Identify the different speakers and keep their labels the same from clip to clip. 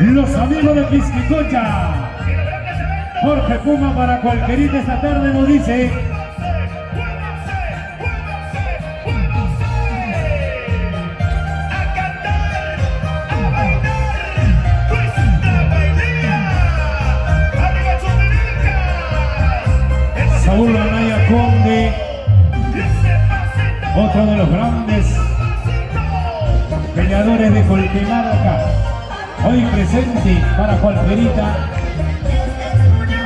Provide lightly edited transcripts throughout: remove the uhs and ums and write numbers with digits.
Speaker 1: Los amigos de Pisquicocha. Jorge Puma para cualquierita esta tarde nos dice. Saúl Anaya Conde, otro de los grandes peleadores de Colquemarca, hoy presente para cualquierita,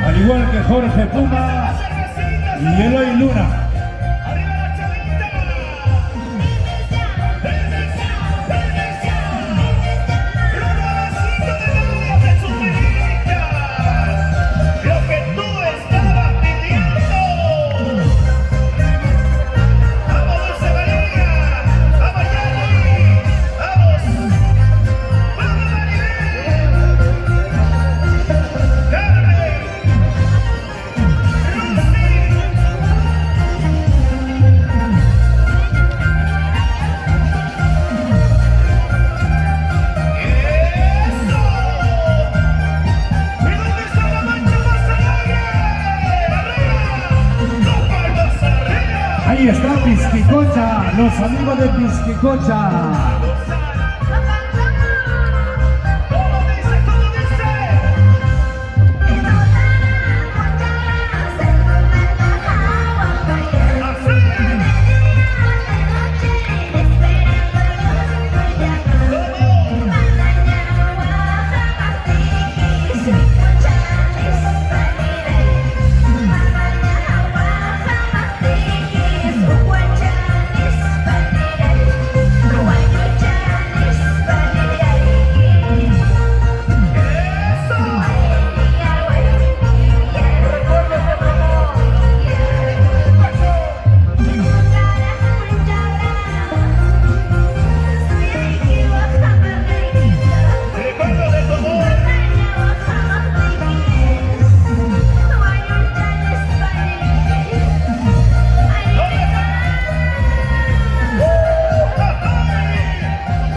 Speaker 1: al igual que Jorge Puma y Eloy Luna. Ahí está Pisquicocha, los amigos de Pisquicocha.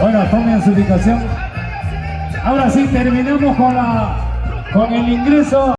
Speaker 1: Bueno, tomen su ubicación. Ahora sí, terminamos con el ingreso.